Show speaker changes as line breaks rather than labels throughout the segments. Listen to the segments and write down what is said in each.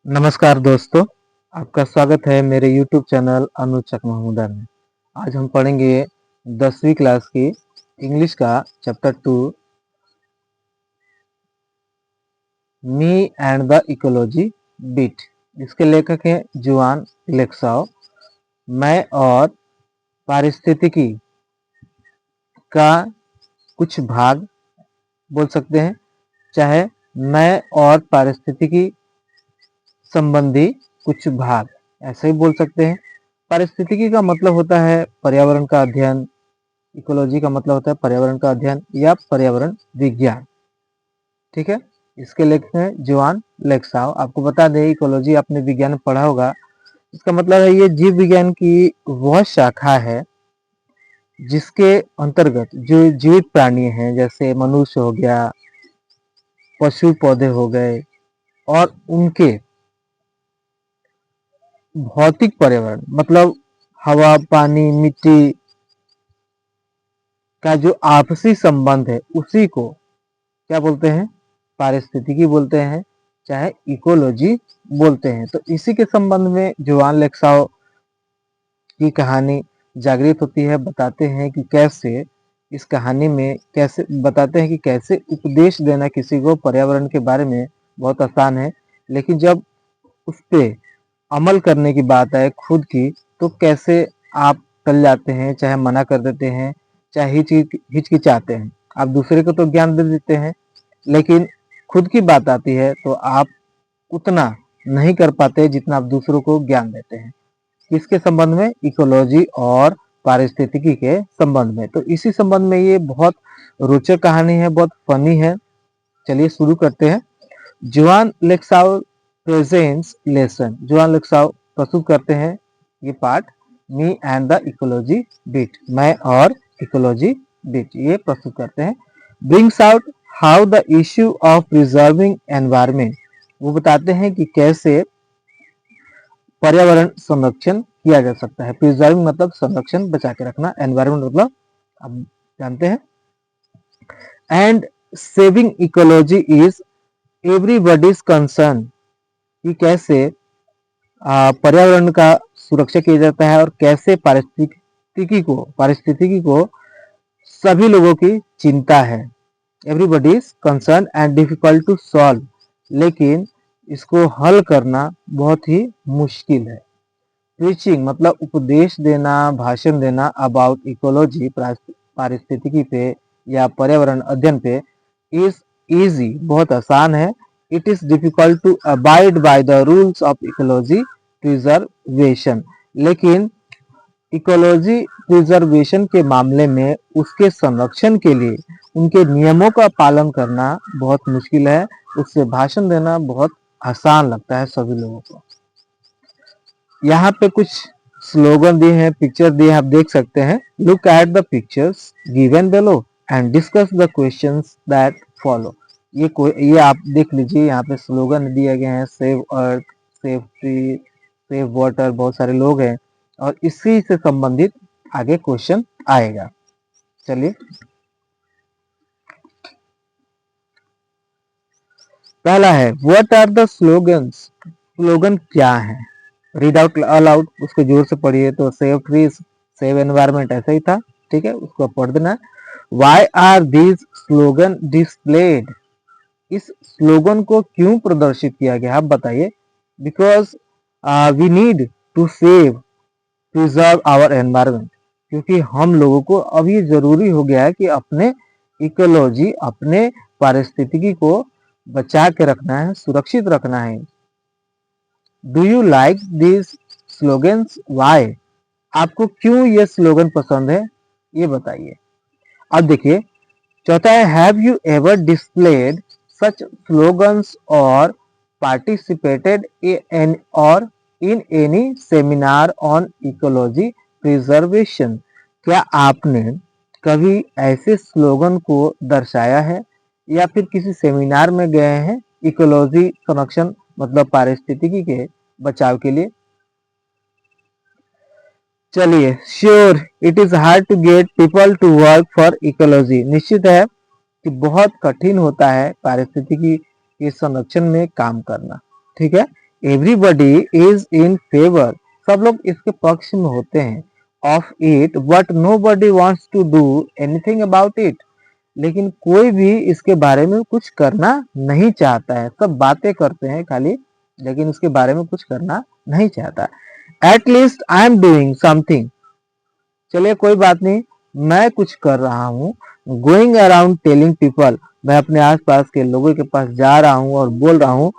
नमस्कार दोस्तों, आपका स्वागत है मेरे YouTube चैनल अनुज चक महमूदा में। आज हम पढ़ेंगे 10वीं क्लास की इंग्लिश का chapter 2 me and the ecology bit. इसके लेखक हैं जुआन लेक्साओ। मैं और पारिस्थितिकी का कुछ भाग बोल सकते हैं, चाहे मैं और पारिस्थितिकी संबंधी कुछ भाग ऐसे ही बोल सकते हैं। पारिस्थितिकी का मतलब होता है पर्यावरण का अध्ययन, इकोलॉजी का मतलब होता है पर्यावरण का अध्ययन या पर्यावरण विज्ञान। ठीक है, इसके लेखक हैं जुआन लेक्साओ। आपको बता दें, इकोलॉजी आपने विज्ञान में पढ़ा होगा। इसका मतलब है ये जीव विज्ञान की वह शाखा है जिसके अंतर्गत जो जीवित प्राणी हैं, जैसे मनुष्य हो गया, पशु पौधे हो गए, और उनके भौतिक पर्यावरण मतलब हवा, पानी, मिट्टी का जो आपसी संबंध है उसी को क्या बोलते हैं? पारिस्थितिकी बोलते हैं, चाहे इकोलॉजी बोलते हैं। तो इसी के संबंध में जुआन लेक्साओ की कहानी जागृत होती है। बताते हैं कि कैसे इस कहानी में कैसे बताते हैं कि कैसे उपदेश देना किसी को पर्यावरण के बारे में बहुत आसान है, लेकिन जब उस पे अमल करने की बात आए खुद की, तो कैसे आप टल जाते हैं, चाहे मना कर देते हैं, चाहे हिचकिचाते हैं। आप दूसरे को तो ज्ञान दे देते हैं, लेकिन खुद की बात आती है तो आप उतना नहीं कर पाते जितना आप दूसरों को ज्ञान देते हैं। किसके संबंध में? इकोलॉजी और पारिस्थितिकी के संबंध में। तो इसी संबंध में ये बहुत रोचक कहानी है, बहुत फनी है। चलिए शुरू करते हैं। जुआन लेक्साओ प्रेजेंट्स लेसन। जुआन लेक्साओ प्रस्तुत करते हैं ये पाठ, me and the ecology bit, मैं और इकोलॉजी बिट, ये प्रस्तुत करते हैं। Brings out how the issue of preserving environment. वो बताते हैं कि कैसे पर्यावरण संरक्षण किया जा सकता है। प्रिजर्विंग मतलब संरक्षण, बचा के रखना। एनवायरमेंट मतलब आप जानते हैं। And saving ecology is everybody's concern, कि कैसे पर्यावरण का सुरक्षा किया जाता है और कैसे पारिस्थितिकी को सभी लोगों की चिंता है। Everybody is concern and difficult to solve, लेकिन इसको हल करना बहुत ही मुश्किल है। प्रीचिंग मतलब उपदेश देना, भाषण देना अबाउट इकोलॉजी, पारिस्थितिकी पे या पर्यावरण अध्ययन पे, इज इजी, बहुत आसान है। It is difficult to abide by the rules of ecology preservation, लेकिन इकोलॉजी प्रिजर्वेशन के मामले में उसके संरक्षण के लिए उनके नियमों का पालन करना बहुत मुश्किल है। उससे भाषण देना बहुत आसान लगता है सभी लोगों को। यहाँ पे कुछ स्लोगन दिए हैं, पिक्चर दिए हैं, आप देख सकते हैं। Look at the pictures given below and discuss the questions that follow. ये आप देख लीजिए, यहाँ पे स्लोगन दिए गए हैं, save earth, save tree, save water, बहुत सारे लोग हैं और इसी से संबंधित आगे क्वेश्चन आएगा। चलिए, पहला है what are the slogans. Slogan क्या है? रीड आउट अलाउड, उसको जोर से पढ़िए। तो सेव ट्रीज, सेव एनवायरमेंट, ऐसा ही था। ठीक है, उसको पढ़ देना। Why are these slogan displayed. इस स्लोगन को क्यों प्रदर्शित किया गया, आप बताइए। Because we need to save preserve our environment, क्योंकि हम लोगों को अब ये जरूरी हो गया है कि अपने इकोलॉजी, अपने पारिस्थितिकी को बचा के रखना है, सुरक्षित रखना है। Do you like this slogans? Why? आपको क्यों ये स्लोगन पसंद है, ये बताइए। अब देखिए, चौथा है have you ever displayed such slogans और participated in any seminar on ecology preservation. क्या आपने कभी ऐसे स्लोगन को दर्शाया है या फिर किसी सेमिनार में गए हैं इकोलॉजी संरक्षण मतलब पारिस्थितिकी के बचाव के लिए? चलिए, sure it is hard to get people to work for ecology. निश्चित है कि बहुत कठिन होता है पारिस्थितिकी के संरक्षण में काम करना। ठीक है, एवरीबडी इज इन फेवर, सब लोग इसके पक्ष में होते हैं, of it, but nobody wants to do anything about it, लेकिन कोई भी इसके बारे में कुछ करना नहीं चाहता है, सब बातें करते हैं खाली, लेकिन उसके बारे में कुछ करना नहीं चाहता। At least I am doing something, चलिए कोई बात नहीं, मैं कुछ कर रहा हूँ। गोइंग अराउंड टेलिंग पीपल, मैं अपने आसपास के लोगों के पास जा रहा हूँ और बोल रहा हूँ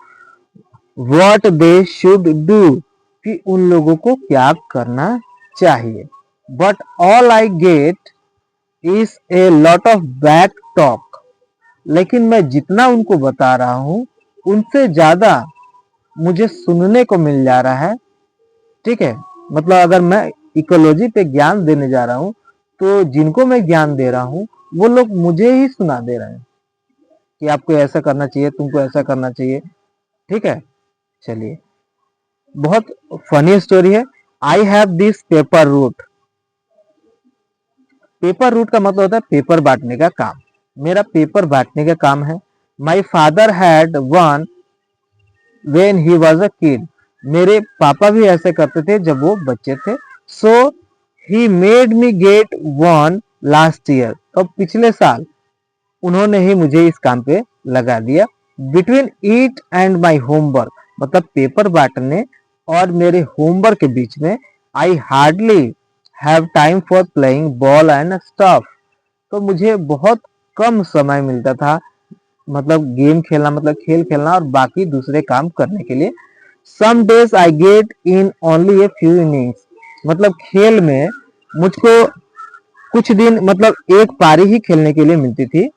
व्हाट दे शुड डू, कि उन लोगों को क्या करना चाहिए। But all I get is a lot of back talk, लेकिन मैं जितना उनको बता रहा हूँ उनसे ज्यादा मुझे सुनने को मिल जा रहा है। ठीक है, मतलब अगर मैं इकोलॉजी पे ज्ञान देने जा रहा हूँ तो जिनको मैं ज्ञान दे रहा हूँ वो लोग मुझे ही सुना दे रहे हैं कि आपको ऐसा करना चाहिए, तुमको ऐसा करना चाहिए। ठीक है, चलिए, बहुत फनी स्टोरी है। I have this paper route, paper route का मतलब होता है पेपर बांटने का काम, मेरा पेपर बांटने का काम है। My father had one when he was a kid, मेरे पापा भी ऐसे करते थे जब वो बच्चे थे। So he made me get one last year, तो पिछले साल उन्होंने ही मुझे इस काम पे लगा दिया। Between it and my homework, मतलब पेपर बांटने और मेरे होमवर्क के बीच में I hardly have time for playing ball and stuff, तो मुझे बहुत कम समय मिलता था, मतलब गेम खेलना, मतलब खेल खेलना और बाकी दूसरे काम करने के लिए। Some days I get in only a few innings, मतलब खेल में मुझको कुछ दिन मतलब एक पारी ही खेलने के लिए मिलती थी।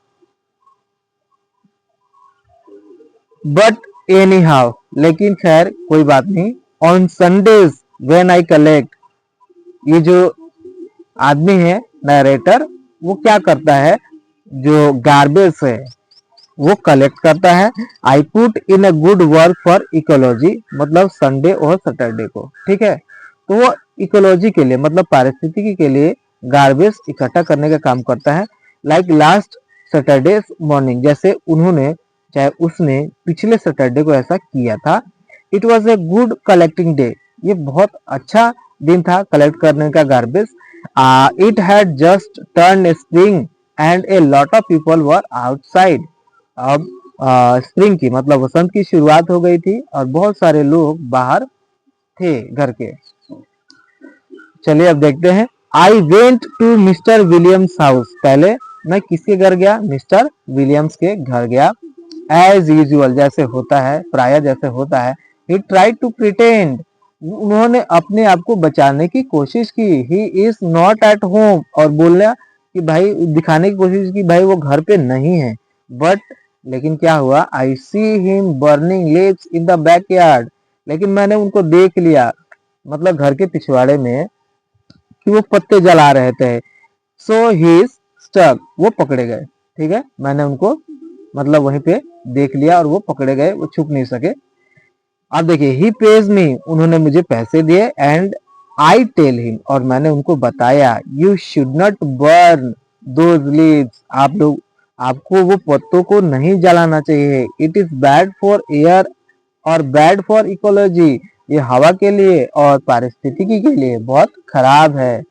बट एनी हाउ, लेकिन खैर कोई बात नहीं। On Sundays when I collect, ये जो आदमी है नरेटर, वो क्या करता है, जो गार्बेज है वो कलेक्ट करता है। I put in a good work for ecology, मतलब संडे और सैटरडे को। ठीक है, तो वो इकोलॉजी के लिए मतलब पारिस्थितिकी के लिए गार्बेज इकट्ठा करने का काम करता है। लाइक लास्ट सैटरडे मॉर्निंग, जैसे उन्होंने चाहे उसने पिछले सैटरडे को ऐसा किया था। It was a good collecting day, ये बहुत अच्छा दिन था कलेक्ट करने का garbage. It had just turn spring and a lot of people were outside, अब स्प्रिंग की मतलब वसंत की शुरुआत हो गई थी और बहुत सारे लोग बाहर थे घर के। चलिए अब देखते हैं। I went to mister Williams house, पहले मैं किसके घर गया, मिस्टर विलियम्स के घर गया। एज यूजुअल, जैसे होता है, प्राय जैसे होता है। ही ट्राइड टू प्रिटेंड, उन्होंने अपने आप को बचाने की कोशिश की। He is not at home, और बोलना कि भाई, दिखाने की कोशिश की भाई वो घर पे नहीं है। बट लेकिन क्या हुआ, I see him burning leaves in the backyard, लेकिन मैंने उनको देख लिया, मतलब घर के पिछवाड़े में, कि वो पत्ते जला रहे थे। सो ही स्टक, वो पकड़े गए। ठीक है, मैंने उनको मतलब वहीं पे देख लिया और वो पकड़े गए, वो छुप नहीं सके। अब देखिए, ही पेज मी, उन्होंने मुझे पैसे दिए। एंड आई टेल हिम, और मैंने उनको बताया, you should not burn those leaves, आप लोग, आपको वो पत्तों को नहीं जलाना चाहिए। It is bad for air और बैड फॉर इकोलॉजी, ये हवा के लिए और पारिस्थितिकी के लिए बहुत खराब है।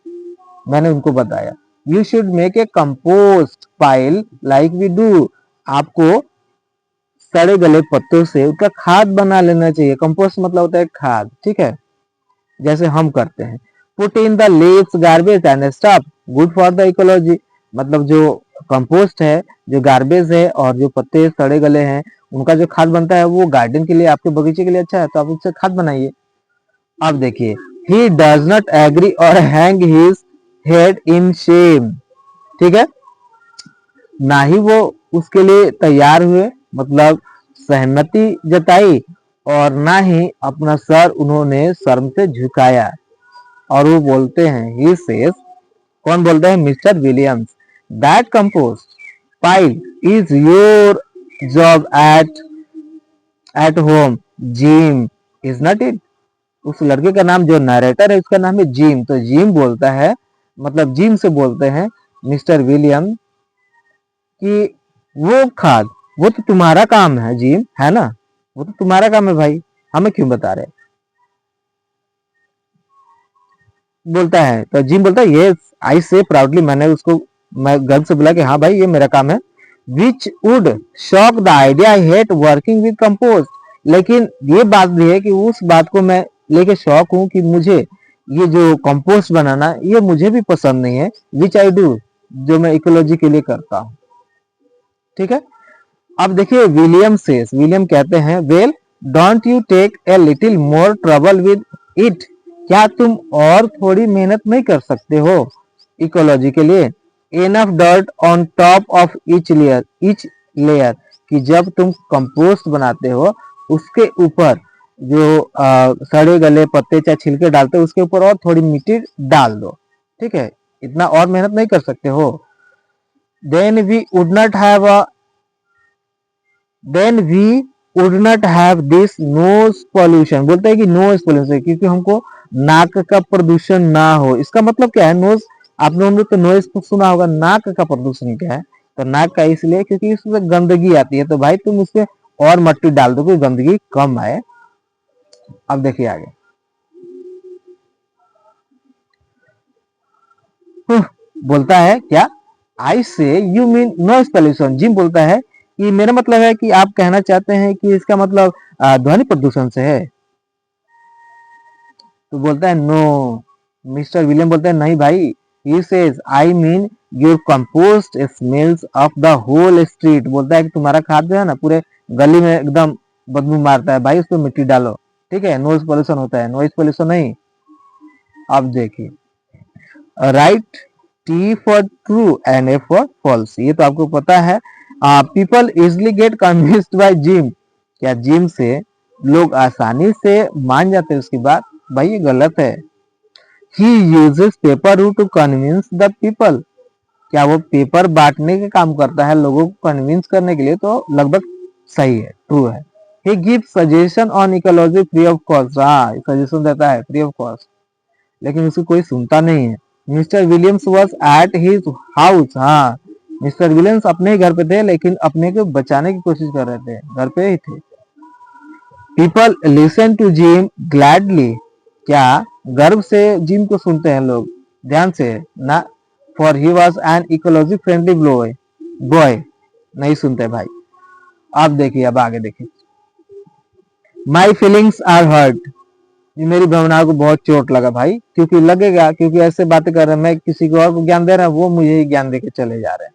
मैंने उनको बताया। You should make a compost pile like we do, आपको सड़े गले पत्तों से उसका खाद बना लेना चाहिए। कंपोस्ट मतलब होता है खाद, ठीक है, जैसे हम करते हैं। Put in the leaves garbage and stuff good for the ecology, मतलब जो कंपोस्ट है, जो गार्बेज है और जो पत्ते सड़े गले हैं, उनका जो खाद बनता है वो गार्डन के लिए, आपके बगीचे के लिए अच्छा है, तो आप उससे खाद बनाइए। अब देखिए, ही डज नॉट एग्री और hang his head in Shem, ठीक है, ना ही वो उसके लिए तैयार हुए, मतलब सहमति जताई, और ना ही अपना सर उन्होंने शर्म से झुकाया। और वो बोलते हैं, ही सेज, कौन बोलते हैं, mister Williams, that compost pile is your job at home gym, is not it. उस लड़के का नाम, जो नरेटर है, उसका नाम है जिम, तो जिम बोलता है, मतलब जिम से बोलते हैं मिस्टर विलियम कि वो खाद, वो तो तुम्हारा काम है जिम, है ना, वो तो तुम्हारा काम है भाई, हमें क्यों बता रहे? बोलता है तो जिम बोलता है यस आई से प्राउडली, मैं गर्व से बोला कि हाँ भाई ये मेरा काम है। Which would shock the idea I hate working with compost, लेकिन ये बात भी है कि उस बात को मैं लेके शौक हूँ कि मुझे ये जो कंपोस्ट बनाना ये मुझे भी पसंद नहीं है। विच आई डू, जो मैं इकोलॉजी के लिए करता हूँ। ठीक है, अब देखिए विलियम कहते हैं well don't you take a little more trouble with it, क्या तुम और थोड़ी मेहनत नहीं कर सकते हो इकोलॉजी के लिए? Enough dirt on top of each layer, कि जब तुम कंपोस्ट बनाते हो उसके ऊपर जो सड़े गले पत्ते चाहे छिलके डालते हो उसके ऊपर और थोड़ी मिट्टी डाल दो। ठीक है, इतना और मेहनत नहीं कर सकते हो? Then we would not have then we would not have this noise pollution, बोलते हैं कि नोज पॉल्यूशन क्योंकि हमको नाक का प्रदूषण ना हो। इसका मतलब क्या है? नोज, आप लोगों ने तो नोज सुना होगा, नाक का प्रदूषण क्या है? तो नाक का इसलिए क्योंकि इसमें गंदगी आती है, तो भाई तुम उसमें और मट्टी डाल दो कि गंदगी कम आए। अब देखिए आगे, बोलता है क्या? आई say you mean noise pollution, gym बोलता है कि मेरा मतलब है कि आप कहना चाहते हैं कि इसका मतलब ध्वनि प्रदूषण से है। तो बोलता है नो, मिस्टर विलियम बोलते हैं नहीं भाई, he says I mean your compost smells of the whole street, बोलता है कि तुम्हारा खाद जो है ना पूरे गली में एकदम बदबू मारता है, भाई उस पर मिट्टी डालो। ठीक है, नॉइज पोल्यूशन होता है, नॉइज पोल्यूशन नहीं। अब देखिए, right, T for true and a for false, ये तो आपको पता है। People easily get convinced by Jim, क्या जिम से लोग आसानी से मान जाते हैं उसकी बात? भाई ये गलत है। He uses paper two convince the people, क्या वो पेपर बांटने का काम करता है लोगों को कन्विंस करने के लिए? तो लगभग सही है, ट्रू है। He give suggestion on ecology free of cost, हाँ सजेशन देता है फ्री ऑफ कॉस्ट, लेकिन उसको कोई सुनता नहीं है। Mister Williams was at his house, हाँ मिस्टर विलियम्स अपने ही घर पे थे लेकिन अपने को बचाने की कोशिश कर रहे थे, घर पे ही थे। People listen to Jim gladly, क्या गर्व से जिम को सुनते हैं लोग? ध्यान से ना, for he was an ecology friendly boy, नहीं सुनते भाई। अब देखिए, अब आगे देखिए, माई फीलिंग्स आर हर्ट, ये मेरी भावनाओं को बहुत चोट लगा भाई, क्योंकि लगेगा क्योंकि ऐसे बातें कर रहे हैं, मैं किसी को और को ज्ञान दे रहा हूँ, वो मुझे ही ज्ञान देके चले जा रहे हैं।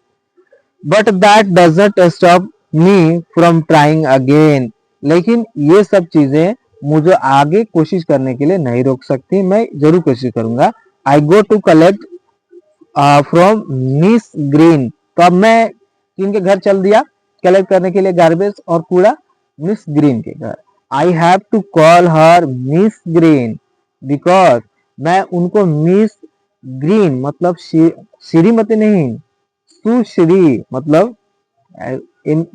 But that doesn't stop me from trying again, लेकिन ये सब चीजें मुझे आगे कोशिश करने के लिए नहीं रोक सकती, मैं जरूर कोशिश करूंगा। I go to collect from Miss Green, तो अब मैं किनके घर चल दिया कलेक्ट करने के लिए गार्बेज और कूड़ा? मिस ग्रीन के घर। I have to call her Miss Green because, मैं उनको मिस ग्रीन मतलब श्रीमती नहीं, सुश्री मतलब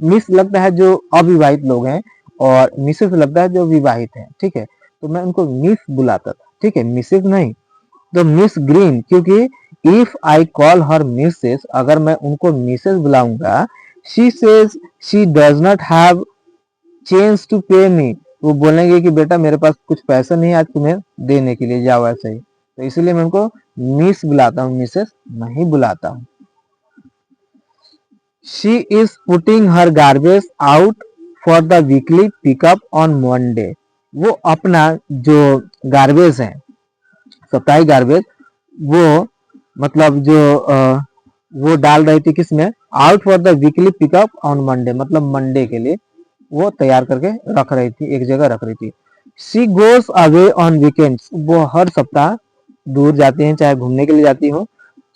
मिस लगता है जो अविवाहित लोग हैं और मिसेस लगता है जो विवाहित हैं। ठीक है, तो मैं उनको मिस बुलाता था, ठीक है, मिसेस नहीं। तो मिस ग्रीन, क्योंकि if I call her Mrs, अगर मैं उनको मिसेस बुलाऊंगा, she says she does not have change to pay me, वो बोलेंगे कि बेटा मेरे पास कुछ पैसा नहीं है आज तुम्हें देने के लिए, जाओ ऐसे ही। तो इसलिए मैं उनको मिस बुलाता हूँ, मिसेस नहीं बुलाता हूँ। She is putting her garbage out for the weekly pickup on Monday, वो अपना जो गार्बेज है, साप्ताहिक गार्बेज, वो मतलब जो वो डाल रही थी किसमें? Out for the weekly pickup on Monday, मतलब मंडे के लिए वो तैयार करके रख रही थी, एक जगह रख रही थी। She goes away on weekends, वो हर सप्ताह दूर जाती हैं, चाहे घूमने के लिए जाती हो।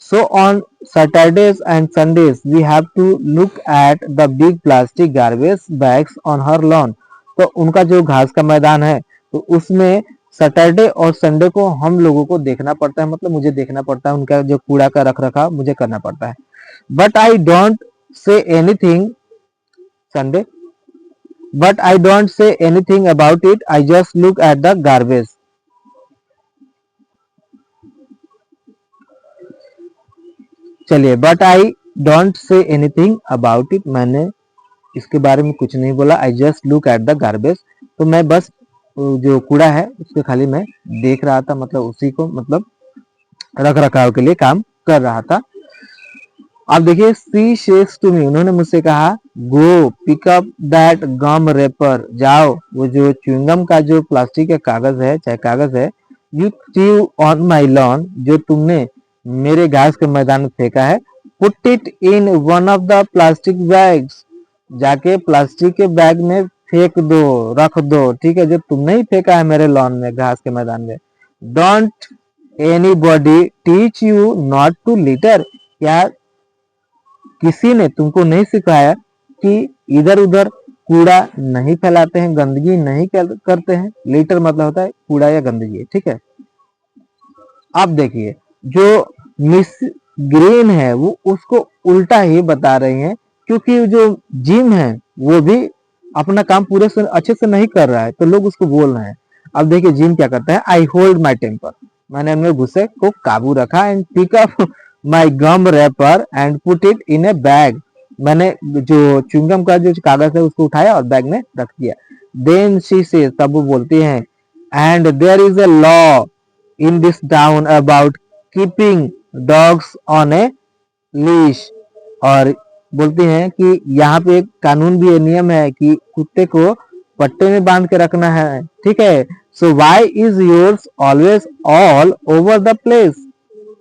So on Saturdays and Sundays we have to look at the big plastic garbage bags on her lawn, तो उनका जो घास का मैदान है तो उसमें सैटरडे और संडे को हम लोगों को देखना पड़ता है, मतलब मुझे देखना पड़ता है, उनका जो कूड़ा का रख रखाव मुझे करना पड़ता है। But I don't say anything Sunday, but I don't say anything about it. I just look at the garbage. चलिए, but I don't say anything about it, मैंने इसके बारे में कुछ नहीं बोला। I just look at the garbage, तो मैं बस जो कूड़ा है उसको खाली मैं देख रहा था, मतलब उसी को मतलब रख रखाव के लिए काम कर रहा था। अब देखिए, सी शेस टू मी, उन्होंने मुझसे कहा गो पिक अप दैट गम रेपर, जाओ वो जो च्युइंगम का जो प्लास्टिक का कागज है, चाहे कागज है, you through on my lawn, जो तुमने मेरे घास के मैदान में फेंका है, put it in one of the plastic bags, जाके प्लास्टिक के बैग में फेंक दो, रख दो, ठीक है, जो तुमने ही फेंका है मेरे लॉन में, घास के मैदान में। Don't anybody teach you not to litter, क्या किसी ने तुमको नहीं सिखाया कि इधर उधर कूड़ा नहीं फैलाते हैं, गंदगी नहीं करते हैं। लीटर मतलब होता है कूड़ा या गंदगी, ठीक है। अब देखिए, जो मिस ग्रीन है वो उसको उल्टा ही बता रही है, क्योंकि जो जिम है वो भी अपना काम पूरे से अच्छे से नहीं कर रहा है, तो लोग उसको बोल रहे हैं। अब देखिए जिम क्या करता है, आई होल्ड माई टेम्पर, मैंने अपने गुस्से को काबू रखा, and pick up my gum wrapper and put it in a bag, मैंने जो च्युइंगम का जो कागज है उसको उठाया और बैग में रख दिया। देन शी से, तब वो बोलती है, and there is a law in this town about keeping dogs on a leash, और बोलती हैं कि यहाँ पे एक कानून भी है, नियम है कि कुत्ते को पट्टे में बांध के रखना है, ठीक है। So why is yours always all over the place,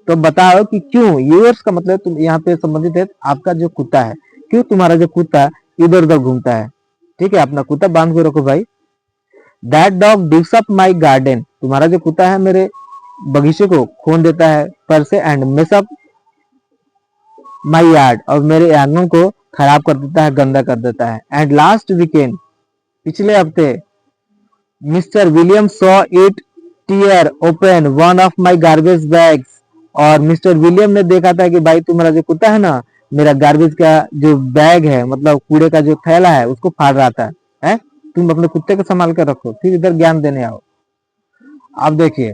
तो बताओ कि क्यों, यूर्स का मतलब तुम यहाँ पे संबंधित है आपका जो कुत्ता है, क्यों तुम्हारा जो कुत्ता इधर उधर घूमता है, ठीक है, अपना कुत्ता बांध के रखो भाई। That dog digs up my garden, तुम्हारा जो कुत्ता है मेरे बगीचे को खोन देता है पर से, and mess up my yard, और मेरे आंगन को खराब कर देता है, गंदा कर देता है। एंड लास्ट वीकेंड, पिछले हफ्ते, Mister William saw it tear open one of my garbage bags, और मिस्टर विलियम ने देखा था कि भाई तुम्हारा जो कुत्ता है ना, मेरा गार्बेज का जो बैग है, मतलब कूड़े का जो थैला है, उसको फाड़ रहा था, है? तुम अपने कुत्ते को संभाल कर रखो, फिर इधर ज्ञान देने आओ। अब देखिए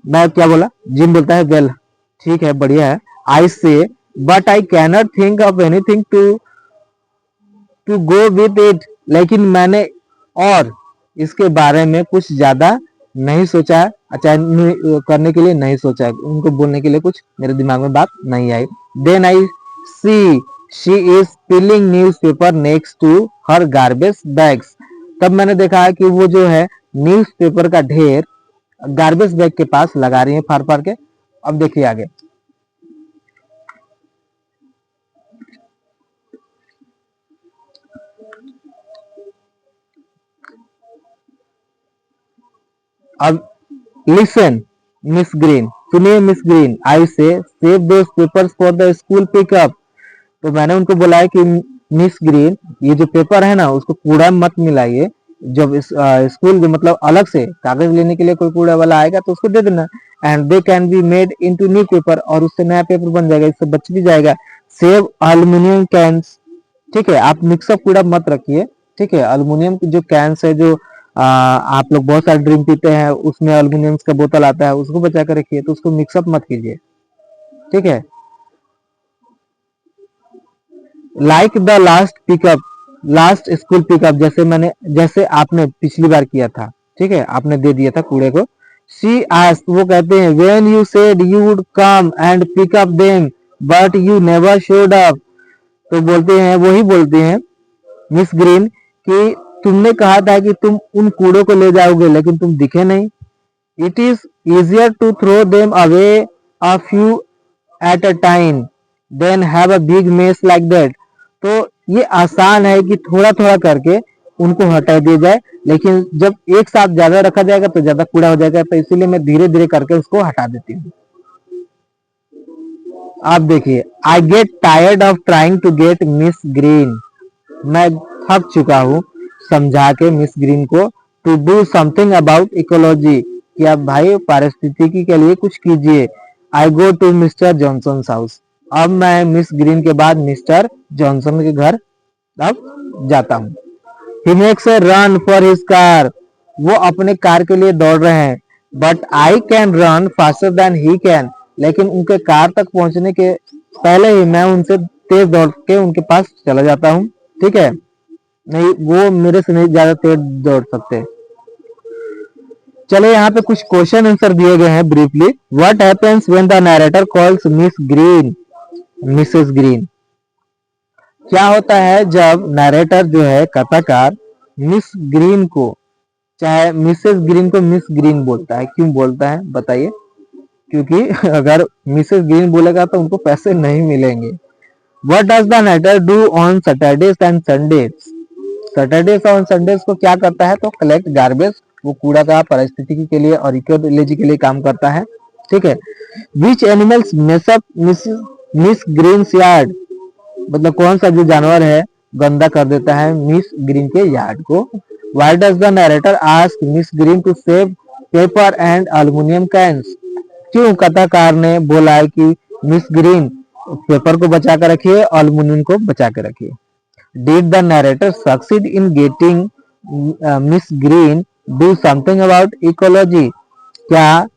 मैं क्या बोला, जिम बोलता है वेल ठीक है, बढ़िया है, I say but I cannot think of anything to go with it, लेकिन मैंने और इसके बारे में कुछ ज्यादा नहीं सोचा, अच्छा करने के लिए नहीं सोचा, उनको बोलने के लिए कुछ मेरे दिमाग में बात नहीं आई। Then I see she is piling newspaper next to her garbage bags, तब मैंने देखा कि वो जो है न्यूज़पेपर का ढेर गार्बेज बैग के पास लगा रही है फाड़ फाड़ के। अब देखिए आगे, अब लिसन मिस ग्रीन, सुनिए मिस ग्रीन, आई से save those papers for the school pickup, तो मैंने उनको बोला है कि मिस ग्रीन ये जो पेपर है ना उसको कूड़ा मत मिलाइए, जब इस स्कूल में मतलब अलग से कागज लेने के लिए कोई कूड़ा वाला आएगा तो उसको दे देना, and they can be made into new paper, और उससे नया पेपर बन जाएगा, इससे बच भी जाएगा। सेव एल्युमिनियम कैंस, ठीक है, आप मिक्सअप कूड़ा मत रखिए, ठीक है, एल्युमिनियम की जो कैंस है, जो आप लोग बहुत सारे ड्रिंक पीते हैं उसमें एल्युमिनियम का बोतल आता है, उसको बचा कर रखिए, तो उसको मिक्सअप मत कीजिए, ठीक है। Like the last pickup, last school pickup, जैसे आपने पिछली बार किया था, ठीक है, आपने दे दिया था कूड़े को। शी आस्क्ड, वो कहते हैं, when you said you would come and pick up them but you never showed up, तो बोलते हैं, वही बोलते हैं मिस ग्रीन कि तुमने कहा था कि तुम उन कूड़ों को ले जाओगे लेकिन तुम दिखे नहीं। It is easier to throw them away a few at a time than have a big mess like that, तो ये आसान है कि थोड़ा थोड़ा करके उनको हटा दिया जाए, लेकिन जब एक साथ ज्यादा रखा जाएगा तो ज्यादा कूड़ा हो जाएगा, तो इसीलिए मैं धीरे धीरे करके उसको हटा देती हूँ। आप देखिए, I get tired of trying to get Miss Green, मैं थक चुका हूँ समझा के मिस ग्रीन को, to do something about ecology, कि आप भाई पारिस्थितिकी के लिए कुछ कीजिए। I go to Mr Johnson house, अब मैं मिस ग्रीन के बाद मिस्टर जॉनसन के घर अब जाता हूँ। He makes a run for his car, वो अपने कार के लिए दौड़ रहे हैं, but I can run faster than he can, लेकिन उनके कार तक पहुंचने के पहले ही मैं उनसे तेज दौड़ के उनके पास चला जाता हूँ, ठीक है, नहीं वो मेरे से नहीं ज्यादा तेज दौड़ सकते। चलो यहाँ पे कुछ क्वेश्चन आंसर दिए गए हैं briefly. What happens when the narrator calls Mrs green? क्या होता है जब नरेटर जो है कथाकार मिस ग्रीन को, चाहे मिसेस ग्रीन को मिस ग्रीन बोलता है? क्यों बोलता है बताइए? क्योंकि अगर मिसेस ग्रीन बोलेगा तो उनको पैसे नहीं मिलेंगे। What does the narrator do on Saturdays and Sundays? Saturdays और संडेज को क्या करता है? तो कलेक्ट गार्बेज, वो कूड़ा का पारिस्थितिकी के लिए और इकोलॉजी के लिए काम करता है। ठीक है। Which animals mess up miss green yard? मतलब कौन सा जो जानवर है गंदा कर देता है मिस ग्रीन के यार्ड को? Why does the narrator ask Miss Green to save paper and aluminium cans? क्यों कथाकार ने बोला है कि मिस ग्रीन पेपर को बचा कर रखिए, एल्युमिनियम को बचा कर रखिए? Did the narrator succeed in getting Miss Green do something about ecology? क्या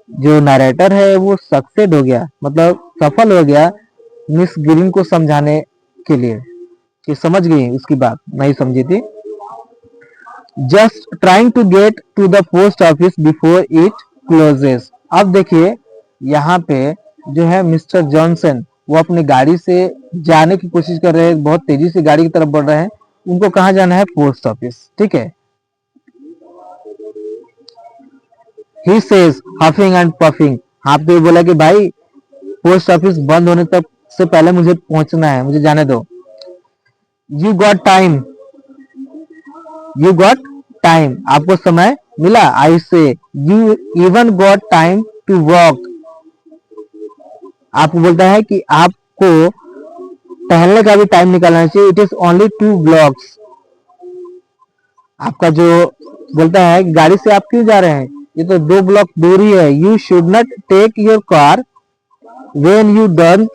जो नरेटर है वो सक्सेड हो गया, मतलब सफल हो गया मिस ग्रीन को समझाने के लिए कि समझ गई उसकी बात? नहीं समझी थी। Just trying to get to the post office before it closes. अब देखिए यहाँ पे जो है मिस्टर जॉनसन वो अपनी गाड़ी से जाने की कोशिश कर रहे हैं, बहुत तेजी से गाड़ी की तरफ बढ़ रहे हैं। उनको कहाँ जाना है? Post office. ठीक है। He says huffing and puffing. आपको बोला कि भाई पोस्ट ऑफिस बंद होने तक से पहले मुझे पहुंचना है, मुझे जाने दो। You got time, you got time, आपको समय मिला। I say you even got time to walk. आपको बोलता है कि आपको टहलने का भी टाइम निकालना चाहिए। It is only 2 blocks। आपका जो बोलता है कि गाड़ी से आप क्यों जा रहे हैं, ये तो 2 ब्लॉक दूरी है। You should not take your car when you don't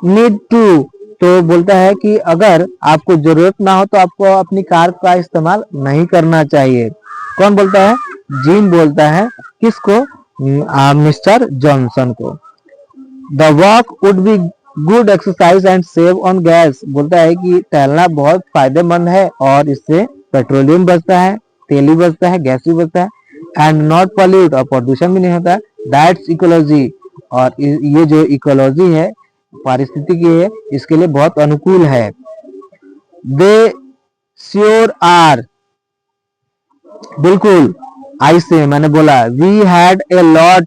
need to. तो बोलता है कि अगर आपको जरूरत ना हो तो आपको अपनी कार का इस्तेमाल नहीं करना चाहिए। कौन बोलता है? जिम बोलता है। किसको? मिस्टर जॉनसन को। The walk would be good exercise and save on gas. बोलता है कि टहलना बहुत फायदेमंद है और इससे पेट्रोलियम बचता है, तेल भी बचता है, गैस भी बचता है। एंड नॉट पॉल्यूट, और प्रदूषण भी नहीं होता है। दैट्स इकोलॉजी, और ये जो इकोलॉजी है, पारिस्थितिकी है, इसके लिए बहुत अनुकूल है। दे श्योर आर, बिल्कुल। आई से, मैंने बोला। We had a lot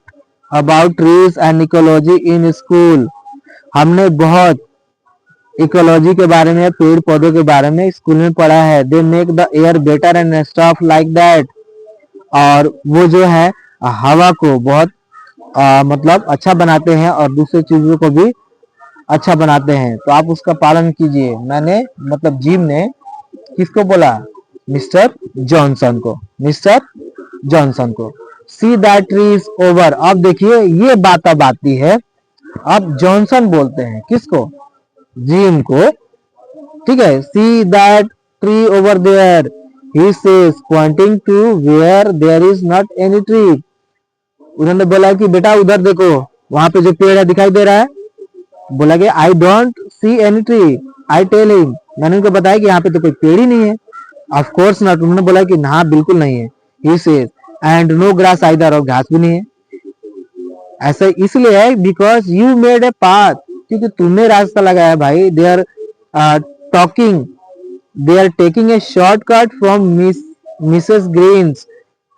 about trees and ecology in school. हमने बहुत इकोलॉजी के बारे में, पेड़ पौधों के बारे में स्कूल में पढ़ा है। They make the air better and stuff like that. और वो जो है हवा को बहुत मतलब अच्छा बनाते हैं और दूसरी चीजों को भी अच्छा बनाते हैं, तो आप उसका पालन कीजिए। मैंने मतलब जिम ने किसको बोला? मिस्टर जॉनसन को, मिस्टर जॉनसन को। सी दैट ट्री इज ओवर। अब देखिए ये बात अब आती है, अब जॉनसन बोलते हैं किसको? जिम को। ठीक है। See that tree over there, he says pointing to where there is not any tree. उन्होंने बोला कि बेटा उधर देखो, वहां पे जो पेड़ है दिखाई दे रहा है? बोला कि I don't see any tree. I tell him, मैंने उनको बताया कि यहाँ पे तो कोई पेड़ ही नहीं है। ऑफ कोर्स नॉट, उन्होंने बोला कि हाँ बिल्कुल नहीं है। He says and no grass either, और घास भी नहीं है। ऐसा इसलिए है because you made a path, क्योंकि तुमने रास्ता लगाया भाई। They are talking, they are taking a shortcut from Mrs Green's.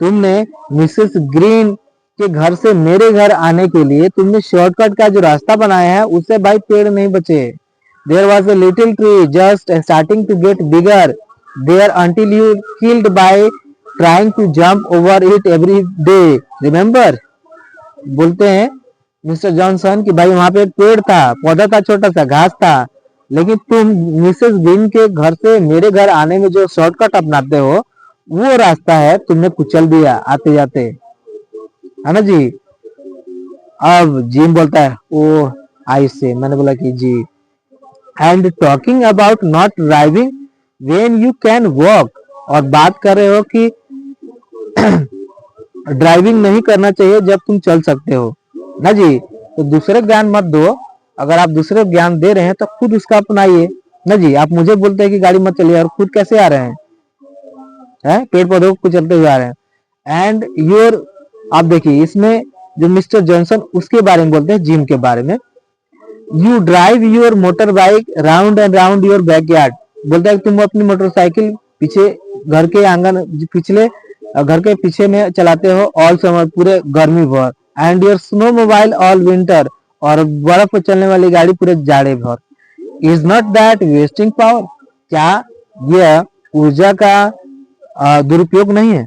तुमने मिसेस ग्रीन के घर से मेरे घर आने के लिए तुमने शॉर्टकट का जो रास्ता बनाया है, उससे भाई पेड़ नहीं बचे। There was a little tree just starting to get bigger there until you killed by trying to jump over it every day, remember. बोलते हैं मिस्टर जॉनसन कि भाई वहां पे एक पेड़ था, पौधा था, छोटा सा घास था, लेकिन तुम मिसेस ग्रीन के घर से मेरे घर आने में जो शॉर्टकट अपनाते हो, वो रास्ता है तुमने कुचल दिया आते जाते, है ना जी। अब जिम बोलता है ओ आई से, मैंने बोला कि जी। And talking about not driving when you can walk, और बात कर रहे हो कि ड्राइविंग नहीं करना चाहिए जब तुम चल सकते हो ना जी। तो दूसरे ज्ञान मत दो, अगर आप दूसरे ज्ञान दे रहे हैं तो खुद उसका अपनाइए ना जी। आप मुझे बोलते हैं कि गाड़ी मत चलिए और खुद कैसे आ रहे हैं? पेड़ पौधों को चलते हुए आ रहे हैं। एंड योर, आप देखिए इसमें जो मिस्टर जॉनसन उसके बारे में बोलते हैं, जिम के बारे में। You drive your motor bike round and round your backyard, बोलता है कि तुम अपनी मोटरसाइकिल पीछे घर के आंगन पिछले घर के पीछे में चलाते हो ऑल समर, पूरे गर्मी भर, and your snowmobile all winter, और बर्फ पर चलने वाली गाड़ी पूरे जाड़े भर। Is not that wasting power, क्या यह ऊर्जा का दुरुपयोग नहीं है?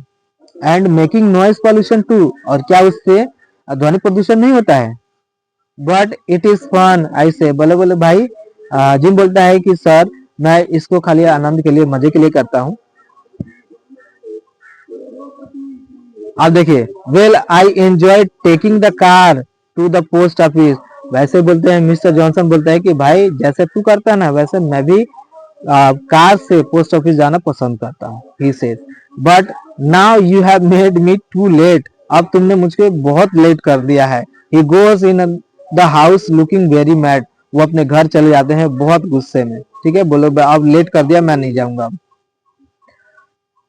And making noise pollution too, और क्या उससे ध्वनि प्रदूषण नहीं होता है? But it is fun I say, बोले बोले भाई, जिम बोलता है कि सर मैं इसको खाली आनंद के लिए, मजे के लिए करता हूँ। आप देखिए, well I enjoy taking the car to the post office, वैसे बोलते हैं मिस्टर जॉनसन बोलता है कि भाई जैसे तू करता है ना वैसे मैं भी कार से पोस्ट ऑफिस जाना पसंद करता हूँ। He says, but now you have made me too late, अब तुमने मुझे बहुत लेट कर दिया है। He goes in the house looking very mad, वो अपने घर चले जाते हैं बहुत गुस्से में। ठीक है, बोलो अब लेट कर दिया, मैं नहीं जाऊंगा।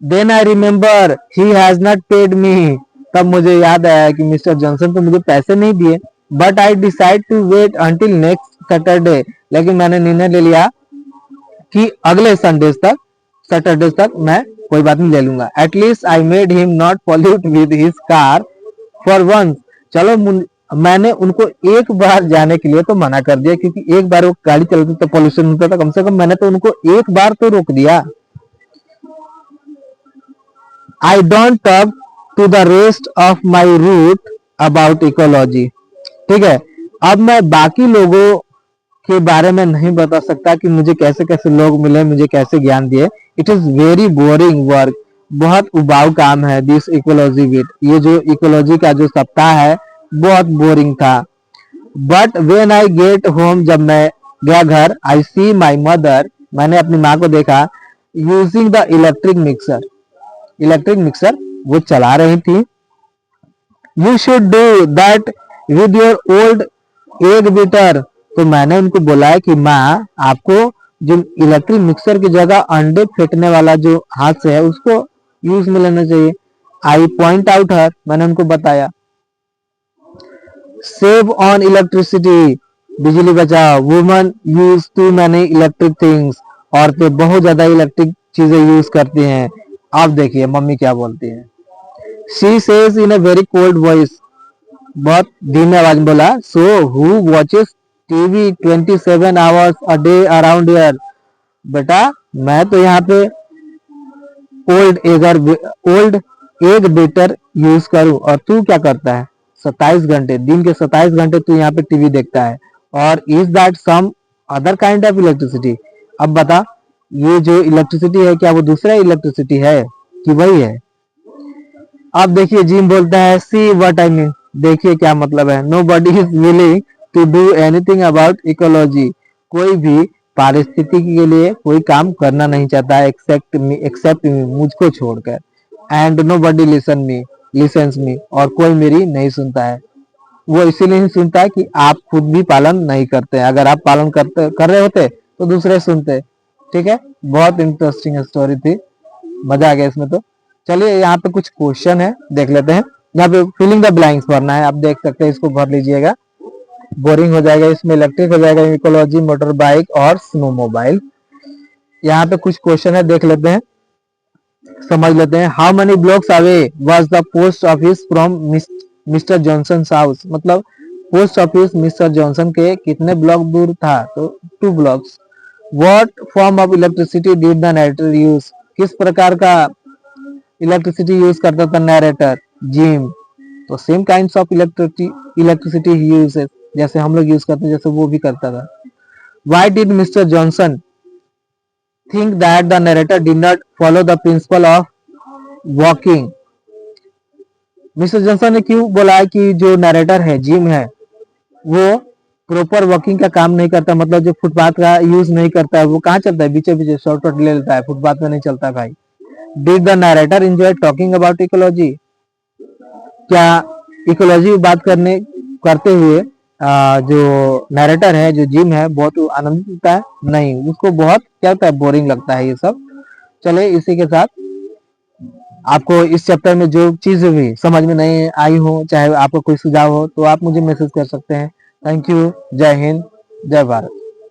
Then I remember he has not paid me, तब मुझे याद आया कि मिस्टर जॉनसन तो मुझे पैसे नहीं दिए। But I decide to wait until next Saturday, लेकिन मैंने निर्णय ले लिया कि अगले संडे तक, सैटरडे तक मैं कोई बात नहीं ले लूंगा। At least I made him not pollute with his car for once, चलो मैंने उनको एक बार जाने के लिए तो मना कर दिया, क्योंकि एक बार वो गाड़ी चलती तो पॉल्यूशन होता था, कम से कम मैंने तो उनको एक बार तो रोक दिया। I don't talk to the rest of my route about ecology, ठीक है, अब मैं बाकी लोगों के बारे में नहीं बता सकता कि मुझे कैसे कैसे लोग मिले, मुझे कैसे ज्ञान दिए। It is very boring work, बहुत उबाऊ काम है। दिस इकोलॉजी वीक, ये जो इकोलॉजी का जो सप्ताह है बहुत बोरिंग था। But when I get home, जब मैं गया घर, आई सी माई मदर, मैंने अपनी माँ को देखा, using the electric mixer, electric mixer वो चला रही थी। You should do that with your old egg beater, तो मैंने उनको बोला है कि माँ आपको जो इलेक्ट्रिक मिक्सर की जगह अंडे फेंटने वाला जो हाथ से है उसको यूज में लेना चाहिए। आई पॉइंट आउट हर, मैंने उनको बताया। सेव ऑन इलेक्ट्रिसिटी, बिजली बचाओ। Woman use too many electric things, औरतें बहुत ज्यादा इलेक्ट्रिक चीजें यूज करती हैं। अब देखिए मम्मी क्या बोलती है। She says in a very cold voice, बहुत धीमे आवाज में बोला, so who watches TV 27 hours a day around year, बेटा मैं तो यहाँ पे ओल्ड एग बेटर यूज करूं, और तू क्या करता है 27 घंटे, दिन के 27 घंटे तू यहाँ पे टीवी देखता है। और is that some other kind of electricity, अब बता ये जो इलेक्ट्रिसिटी है क्या वो दूसरा इलेक्ट्रिसिटी है कि वही है? अब देखिए जिम बोलता है, सी व्हाट आई मीन, देखिए क्या मतलब है। Nobody is willing to do anything about ecology, कोई भी पारिस्थितिकी के लिए कोई काम करना नहीं चाहता है एक्सेप्ट मी, मुझको छोड़कर। एंड नो बडी लिसन्स मी, और कोई मेरी नहीं सुनता है। वो इसीलिए नहीं सुनता है कि आप खुद भी पालन नहीं करते हैं, अगर आप पालन कर रहे होते तो दूसरे सुनते। ठीक है, बहुत इंटरेस्टिंग स्टोरी थी, मजा आ गया इसमें। तो चलिए यहाँ पे कुछ क्वेश्चन है देख लेते हैं। यहाँ पे फिलिंग द ब्लैंक्स भरना है, आप देख सकते हैं, इसको भर लीजिएगा, बोरिंग हो जाएगा। इसमें इलेक्ट्रिक हो जाएगा, इकोलॉजी, मोटर बाइक और स्नो मोबाइल। यहाँ पे कुछ क्वेश्चन है देख लेते हैं, समझ लेते हैं। How many blocks away was the post office from mister Johnson house, मतलब पोस्ट ऑफिस मिस्टर जॉनसन के कितने ब्लॉक दूर था, तो 2 blocks. What form of electricity did the narrator use, किस प्रकार का इलेक्ट्रिसिटी यूज करता था नरेटर, जिम, तो same kinds of electricity uses, जैसे हम लोग यूज करते हैं जैसे वो भी करता था। Why did mister Johnson think that the narrator did not follow the principle of walking, mister Johnson ने क्यों बोला है कि जो नरेटर है, जिम है, वो प्रॉपर वॉकिंग का काम नहीं करता, मतलब जो फुटपाथ का यूज नहीं करता है, वो कहाँ चलता है, बीचे बीचे शॉर्टकट ले लेता है, फुटपाथ में नहीं चलता है भाई। Did the narrator enjoy talking about ecology, क्या इकोलॉजी बात करते हुए जो नरेटर है, जो जिम है, बहुत आनंदित होता है? नहीं, उसको बहुत क्या होता है, बोरिंग लगता है ये सब। चले इसी के साथ आपको इस चैप्टर में जो चीज भी समझ में नहीं आई हो, चाहे आपको कोई सुझाव हो, तो आप मुझे मैसेज कर सकते हैं। Thank you. जय हिंद, जय भारत।